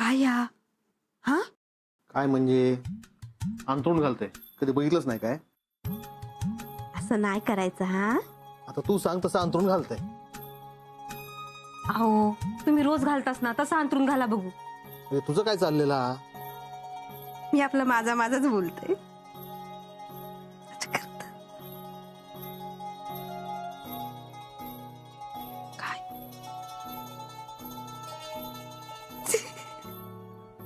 काय या हा काय म्हणजे अंथरूण घालते कधी बघितलंच नाही काय? असं नाही करायचं हा. आता तू सांग तसं अंथरूण घालते. अहो तुम्ही रोज घालतास ना तसं अंतरून घाला बघू. तुझं काय चाललेला? मी आपलं माझाच बोलते. काय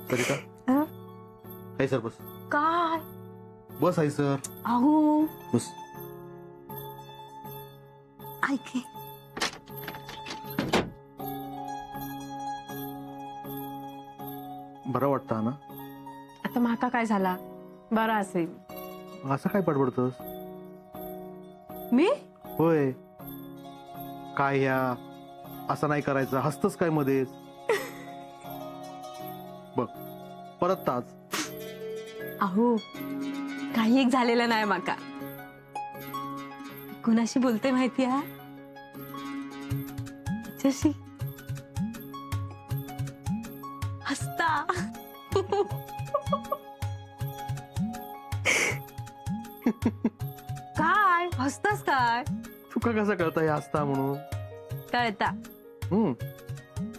सरिता हा? हाय सर बस. काय बस आहे सर अहो बस. ऐके बरं वाटतं ना? आता माका काय झाला बरा असेल. मग असं काय बडबडतस? मी होय काय ह्या असं नाही करायचं हसतच काय मध्येच? बघ परत ताच. अहो काही एक झालेलं नाही माका. कुणाशी बोलते माहिती आहे? तिच्याशी हसता. काय हसतास काय? तुका कसं कळतं हे हसता म्हणून? कळता हम्म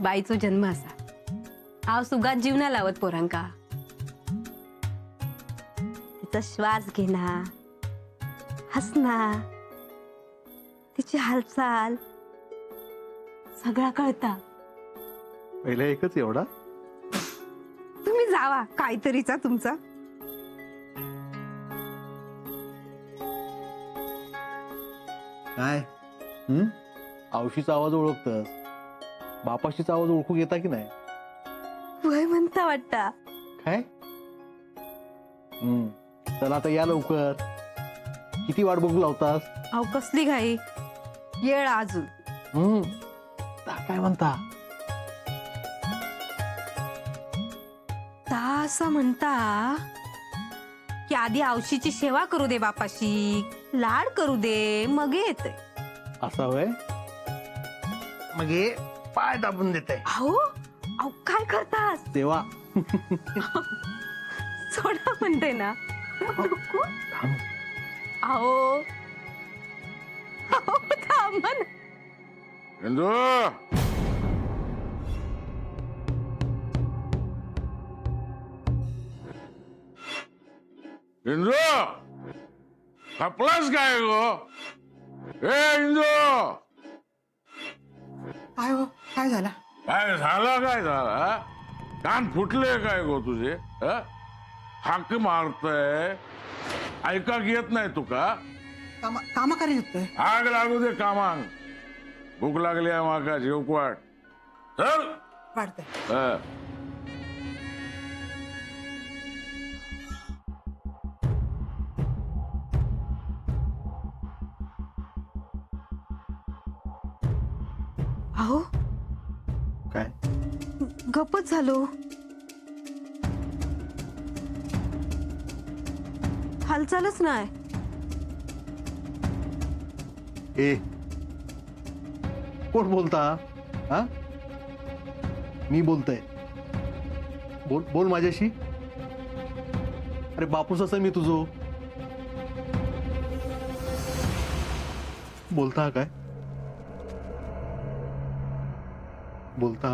बाईचो जन्म असा. आव सुगात जीव नाही लावत पोरांका. तिचा श्वास घेणा हसना तिची हालचाल सगळा कळता. पहिला एकच एवढा. तुम्ही जावा काहीतरीचा तुमचा. काय आवशीचा आवाज ओळखतस? बापाशीचा आवाज ओळखू घेता की नाही? वय म्हणता वाटता. काय चला आता या लवकर. किती वाट बघू लावतास? अहो कसली घाई येळ अजून. काय म्हणता? ता असं म्हणता की आधी आवशीची सेवा करू दे बापाशी लाड करू दे मग येते. असा वय मग हे पाय दाबून देते. अहो अहो काय करतास? तेव्हा सोडा म्हणते ना. अहो अहो थांबा ना. इंदू इंदू खपलास काय गो? ए इंदू काय हो काय झालं? काय झालं काय झालं हा? कान फुटले काय गो तुझे? हाक मारतय ऐका येत नाही तुका? काम करीत होते. आग लागू दे कामांग. भूक लागली आहे माका जेवक वाट. चल वाटतंय. हा. अहो काय गप्पच झालो. हालचालच नाही. ए कोण बोलता? हा मी बोलतोय. बोल बोल माझ्याशी. अरे बापूस असं मी तुझो बोलता काय? बोलता?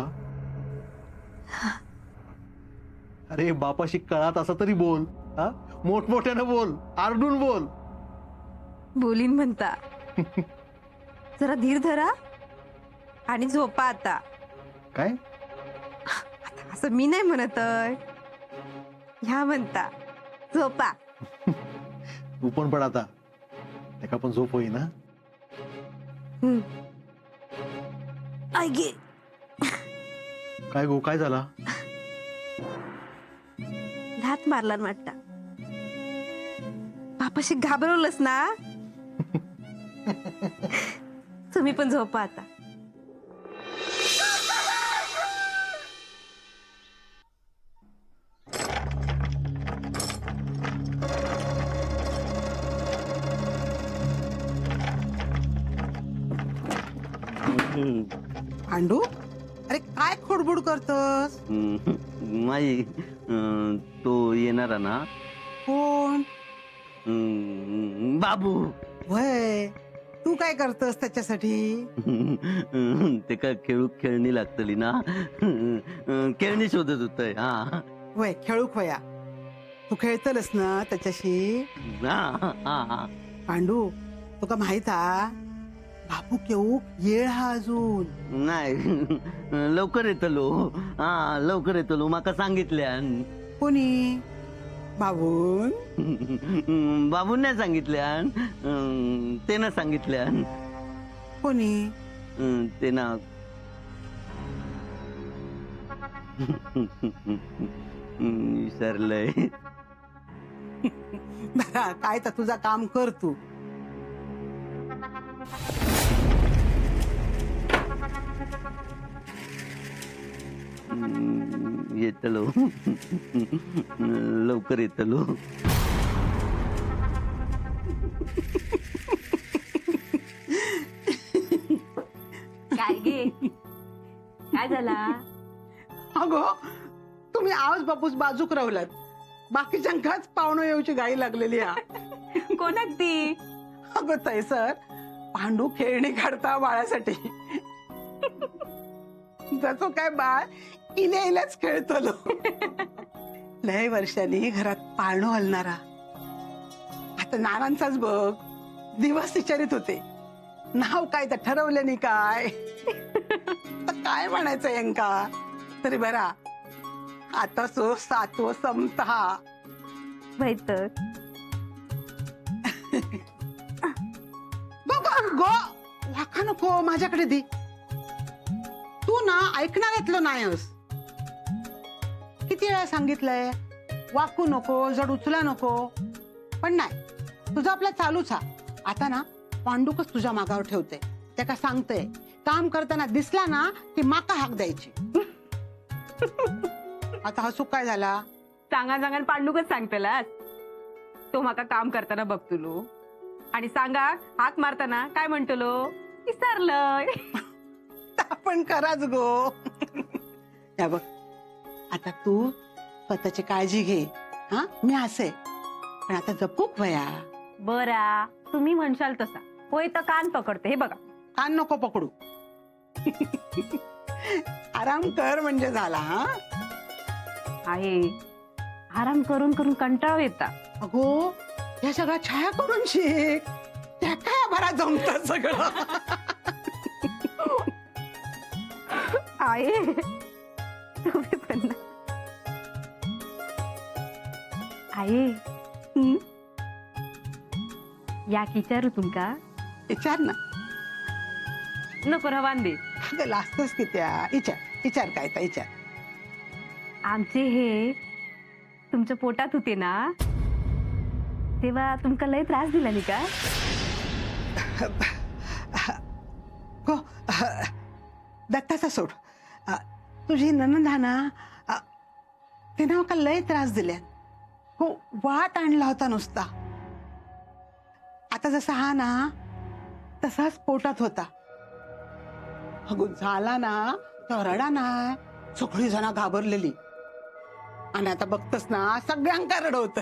अरे बापाशी कळत असं तरी बोल. हा मोठमोठ्यानं बोल आरडून बोल. बोलीन म्हणता. जरा धीर धरा आणि झोपा आता. काय असं मी नाही म्हणत ह्या म्हणता झोपा. तू पण पड आता. त्याका पण झोप होई ना. ऐगे काय गो काय झाला? लात मारला वाटता. बापाशी घाबरवलंस ना. तुम्ही पण झोपा आता. पांडू अरे काय खोडबुड करतोस? माई तो येणारा ना कोण? बाबू. वय तू काय करतोस त्याच्यासाठी? ते काय खेळणी लागतली ना, खेळणी शोधत होत. हा वय खेळूक वया. तू खेळतलस ना त्याच्याशी? पांडू तुका माहित हा बापू केऊ येळ हा अजून नाही, लवकर येतलो. हा लवकर येतलो, माका सांगितल्यान. कोणी? बाबून? बाबून नाही सांगितल्यान, ते ना सांगितल्यान. कोणी? ते ना विसरलंय. बरा काय तर तुझा काम कर तू. येतलो, लवकर येतलो. काय गे काय झाला? अगो तुम्ही आज बापूस बाजूक रावलात. बाकीच्यांकाच पाहुणं येऊची घाई लागलेली हा. कोणाक ती? अगो तैसर पांडू खेळणी काढता बाळासाठी. जसो काय बाळ इलेलाच खेळतलो. लय वर्षांनी घरात पाळणं हलणारा. आता नानांचाच बघ दिवस विचारित होते नाव काय तर ठरवलं नाही काय. तर काय म्हणायचं यांका तरी बरा. आता सो सातवं संपता. तर गो गो गो वाका नको माझ्याकडे दे. तू ना ऐकणार घेतलं नाहीस. किती वेळा सांगितलंय वाकू नको, जड उचला नको, पण नाही तुझं आपलं चालूच हा. आता ना पांडूकच तुझ्या मागावर ठेवते. त्या का सांगते काम करताना दिसला ना की माका हाक द्यायची. आता हसू काय झाला? सांगा पांडूकच सांगतलास. तो माका काम करताना बघतलो आणि सांगा हाक मारताना काय म्हणतलो विसरलंय. आपण कराच गो. या बघ आता तू स्वतःची काळजी घे. हा मी असे पण आता जपूक वया. बरा तुम्ही म्हणशाल तसा. होय तर कान पकडते. हे बघा कान नको पकडू. आराम कर म्हणजे झाला. हा आहे आराम करून करून कंटाळा येता. अगो या सगळ्या छाया करून शिक. त्या काय बरा जमत सगळं. आहे तुम्ही पण ना. आहे या विचारू तुमका? विचार ना. नको रवान दे. अगं लाजतोस की त्या. विचार विचार काय तर विचार. आमचे हे तुमच्या पोटात होते ना तेव्हा तुमका लय त्रास दिला नाही का? हो दत्ताचा सोड. तुझी ननंद हा ना तिने का लय त्रास दिल्या. हो वाट आणला होता नुसता. आता जसा हा ना तसाच पोटात होता. अगो झाला ना तर रडा ना. सगळी जण घाबरलेली आणि आता बघतस ना सगळ्यांका रडवत.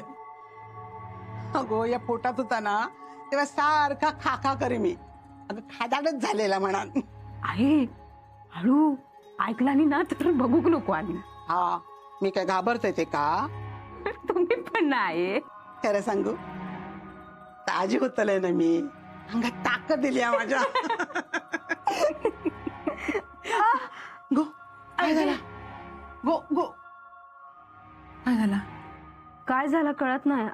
अगो या पोटात होता ना तेव्हा सारखा खाखा करे मी. अगं खादाडच झालेला म्हणा. आहे हळू ऐकला ना तर बघूक नको. आणि हा मी काय घाबरते ते का? तुम्ही पण नाही. खरं सांगू ताजी होतलंय ना मी. अंगात ताकद दिली आहे माझ्या. गो काय झाला? गो गो काय झाला? काय झालं कळत नाही.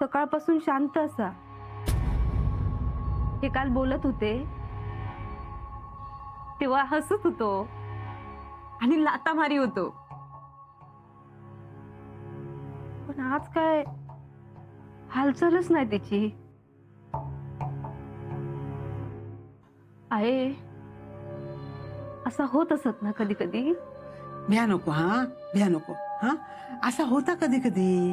सकाळपासून शांत असा. हे काल बोलत होते तेव्हा हसत होतो आणि लाता मारी होतो. पण आज काय हालचालच नाही त्याची. आहे असा होत असत ना कधी कधी. भ्या नको. हा भ्या नको. हा असा होता कधी कधी.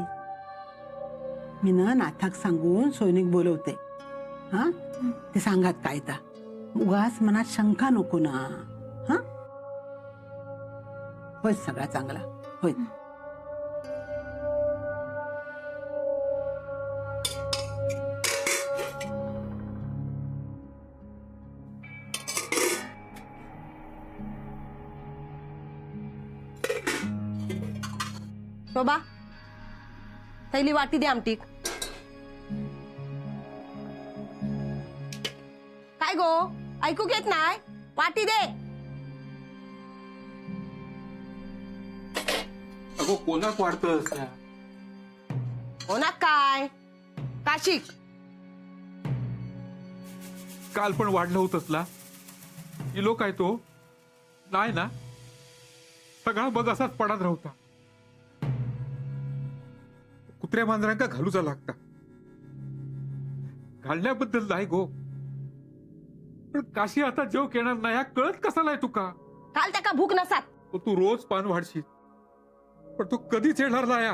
मी ना नाथक सांगून सोयनिक बोलवते. हा ते सांगात काय ता. उगाच मनात शंका नको ना. होय सगळा चांगला होय. शोभा थैली वाटी दे आमटीक. काय गो ऐकू घेत नाही? वाटी दे. अगो कोणाक वाढतस? हो ना काय काशिक काल पण वाढलं होतस ना? इलो काय तो नाही ना? सगळा बघ असाच पडत राहता. कुत्र्या मांजरांका घालूचा लागता. घालण्याबद्दल नाही गो, पण काशी आता जेव येणार नाही हा कळत कसा नाही तुका? काल त्याका भूक नसात. तो तू रोज पान वाढशील, पण तो कधीच येणार नाही.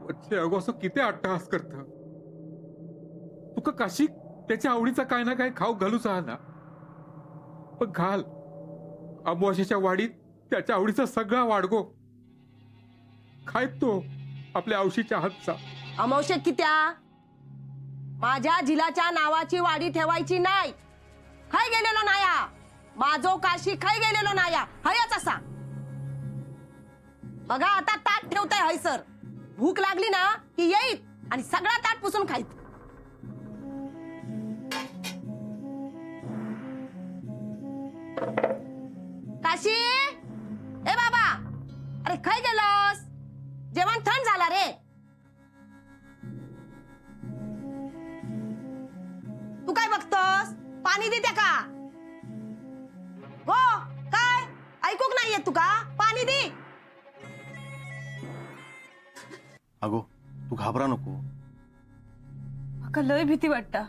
वच्छे अगो असं किती अट्टहास करत. तुका काशी त्याच्या आवडीचा काय ना काय खाऊ घालूचा ना, पण घाल. अमावस्येच्या वाडीत त्याच्या आवडीचा सगळा वाडगो खायत तो आपल्या औशीच्या हातचा. अमावश्यक कित्या माझ्या झिलाच्या नावाची वाडी ठेवायची नाही. खाय गेलेलो नाया माझो काशी खाय गेलेलो नाया हयच असा. बघा आता ताट ठेवताय हयसर. भूक लागली ना की येईत आणि सगळा ताट पुसून खाईत. काशी ए बाबा अरे खाय गेलोस? जेवण थंड झाला रे. तू काय बघतोस? पाणी देते का? हो काय ऐकूक नाही येत तुका? पाणी दे. अगो तू घाबरा नको. माका लय भीती वाटता.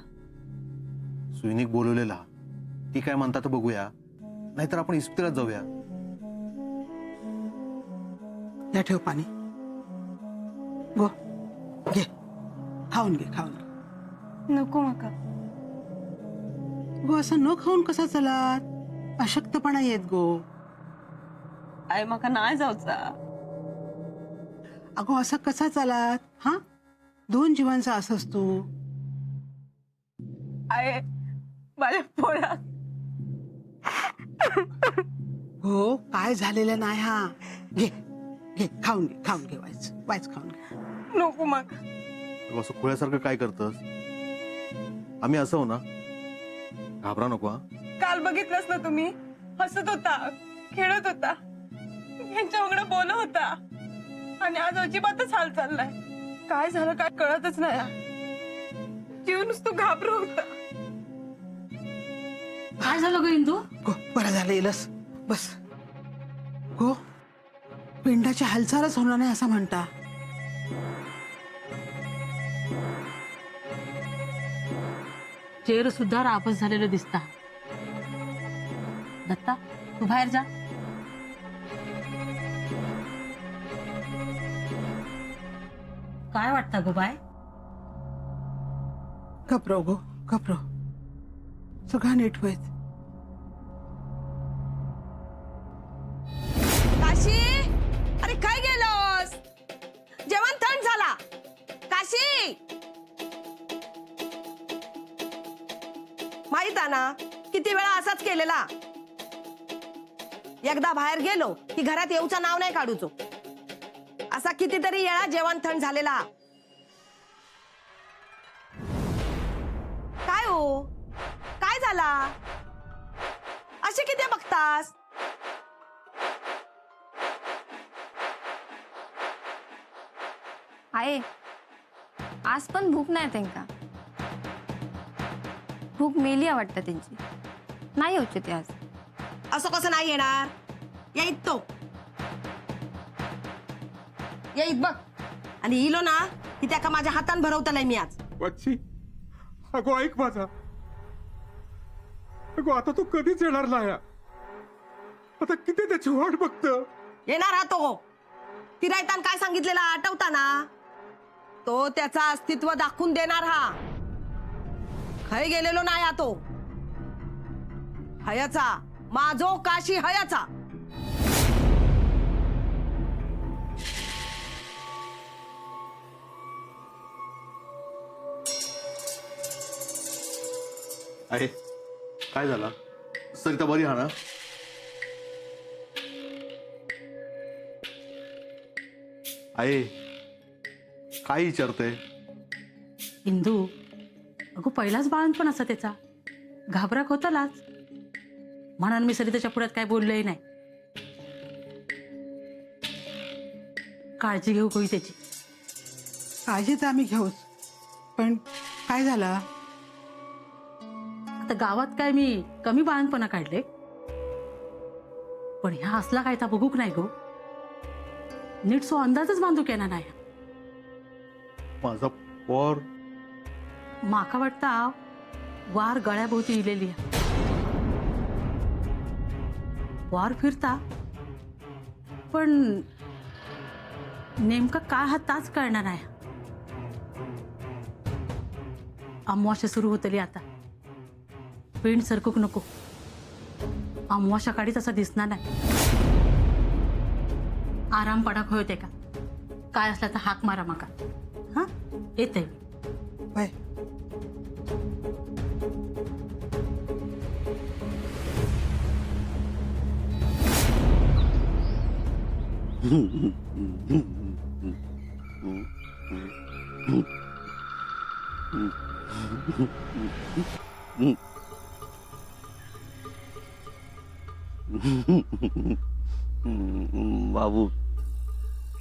सुईनिक बोलवलेला, ती काय म्हणतात बघूया, नाहीतर आपण इस्पितळात जाऊया. या ठेव पाणी. गो घे खाऊन घे खाऊन घे. नको माका. गो असं न खाऊन कसा चलात? अशक्तपणा येत गो. आई माका नाही जाऊचा. अगो असं कसा चालात? हा 2 जीवांचा असंच तू. आय माझ्या पोळा. हो काय झालेलं नाही. हा घे घे खाऊन घे वायच खाऊन घे. नको माका. अगं, असं खुळ्यासारखं काय करतस? आम्ही असं हो ना. घाबरा नको. हा काल बघितलंस ना तुम्ही? हसत होता, खेळत होता, यांच्या उघडं बोलत होता, आणि आज अजिबातच हाल चाललाय. काय झालं काय कळतच नाही. जीव नुसतं घाबरू होता. काय झालं ग इंदू? गो बरं झालं येलस. बस गो पिंडाची हालचालच होणार नाही असं म्हणता. चेहरा सुद्धा रापस झालेलं दिसता. दत्ता तू बाहेर जा. काय वाटतं गो बाय? घबरव गो घबरव. सगळं नीट होईल. काशी अरे काय गेलोस? जेवण थंड झाला. काशी माहित आहे ना किती वेळा असाच केलेला. एकदा बाहेर गेलो की घरात येऊचं नाव नाही काढूचो. असा कितीतरी वेळा जेवण थंड झालेला. काय हो काय झाला? असे किती बघतास? आहे आज पण भूक नाही त्यांका. भूक मेली वाटतं त्यांची. नाही होते ते आज. असं कसं नाही येणार? येईत तो येईत बघ. आणि इलो ना की त्याका माझ्या हातान भरवतलाय मी आज. वच्छी अगो ऐक माझा. अगो आता तू कधीच येणार नाही. आता किती त्याची वाट बघत. येणार हा तो. तिरायतान काय सांगितलेला आठवता ना? तो त्याचा अस्तित्व दाखवून देणार. हा खय गेलेलो नाही हा तो. हयाचा माझो काशी हयाचा. आहे काय झाला सरिता बरी हा ना? आहे काय विचारते? इंदू, अगो पहिलाच बाळणपण असा त्याचा, घाबराक होतालाच. म्हणून मी सरिताच्या पुढ्यात काय बोललोही नाही. काळजी घेऊ कोई त्याची. काळजी तर आम्ही घेऊच, पण काय झालं? आता गावात काय मी कमी बाळणपणा काढले, पण ह्या असला काय तर बघूक नाही गो. नीट सो अंदाजच बांधू केला नाही. माझा पोर माका वाटता वार गळ्याभोवती इलेली आहे. वार फिरता, पण नेमका काय हा ताच कळणार नाही. अमावास्या सुरू होतली आता. पिंड सरकूक नको. अमावास्या काढी तसा दिसणार नाही. आराम पडाक होते का काय असला तर हाक मारा माका. हा येते. वय बाबू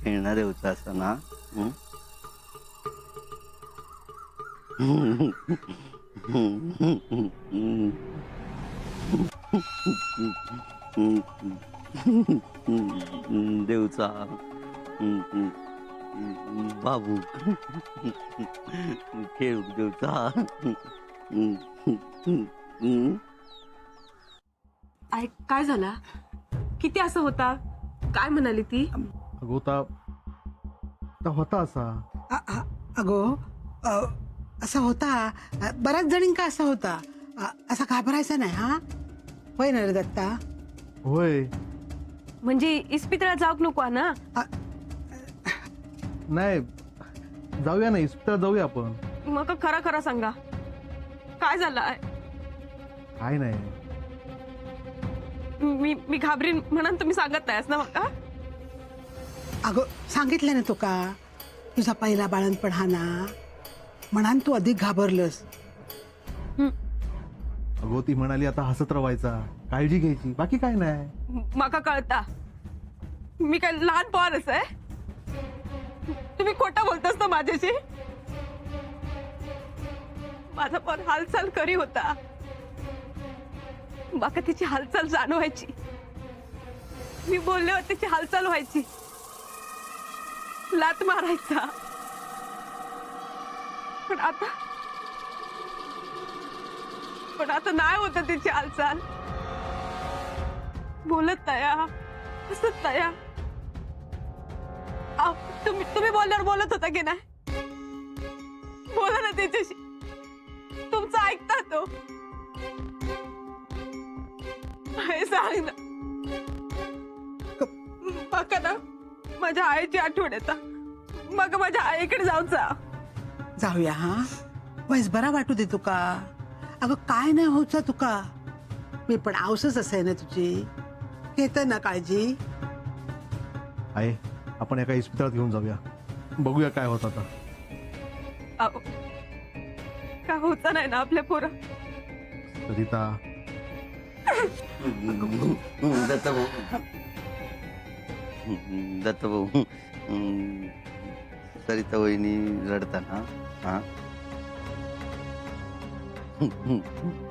खेळणारे होता असं ना? देवचा बाबू खेळ देवचा. आई काय झाला? किती असं होता? काय म्हणाली ती? अगोता होता असा. अगो असा होता. बऱ्याच जणींका असा होता. असा घाबरायचा नाही. हा होय ना रे दत्ता? होय. म्हणजे इस्पितळा जाऊक नको ना? नाही जाऊया ना इस्पितळात जाऊया आपण. मग खरं खरं सांगा काय झालं? काय नाही. मी घाबरीन म्हणून तुम्ही सांगत नाहीस ना मग? अगो सांगितलं ना तुका, तुझा पहिला बाळणपण हा ना, म्हणान तू अधिक घाबरलंस. अगो ती म्हणाली आता हसत राहायचा, काळजी घ्यायची, बाकी काय नाही. माका कळता मी काय लहान पोरच आहे? तुम्ही खोटं बोलतास ना माझ्याशी? माझा पोर हालचाल करी होता. माका तिची हालचाल जाणवायची. मी बोलल्यावर तिची हालचाल व्हायची. लात मारायचा. पण आता नाही होत तिची हालचाल. बोलत तया, हसत तया. तुम्ही बोलल्यावर बोलत होता की नाही? बोला ना तिच्याशी. तुमचं ऐकता तो. हे सांग ना. मग ना माझ्या आईची आठवण येता. मग माझ्या आईकडे जाऊचा. जाऊया हा. वयस बरा वाटू दे तुका. अगं काय नाही होत तुका. मी पण आवसच असे ना तुझी. घेत ना काळजी. आहे आपण एका इस्पितळात घेऊन जाऊया, बघूया काय होत आता. अहो, काय होत नाही ना आपल्या पोरं? सरिता दत्त भाऊ सरिता वहिनी रडताना हा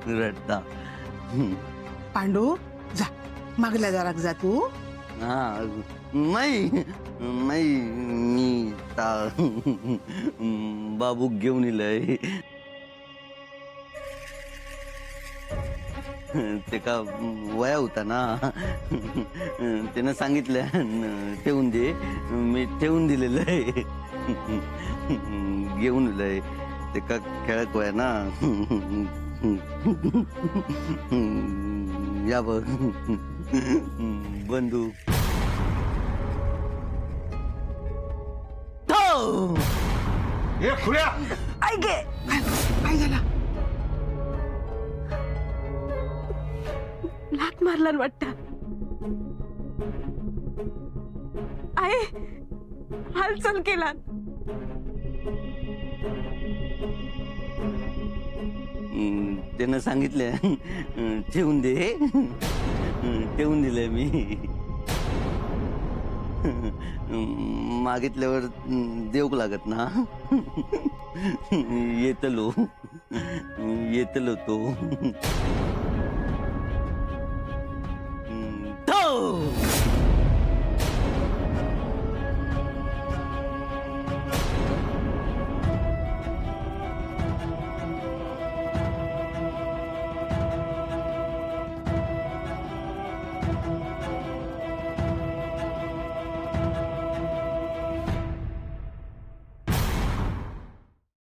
रडता. पांडू जा मागल्या जराक जा तू. हा नाही नाही मी बाबू घेऊन येलय. ते का वया होता ना, त्यानं सांगितलं ठेवून दे. मी ठेवून दिलेलं आहे. घेऊन येलय. ते का खेळत वया ना. या बघ बंदूक ठेव. हे खुल्या ऐक गे. काय झालं? लात मारला वाटत आहे हालचाल केला त्यानं सांगितलं ठेवून दे. ठेवून दिलंय मी. मागितल्यावर देऊक लागत ना. येतलो तो. ठेव.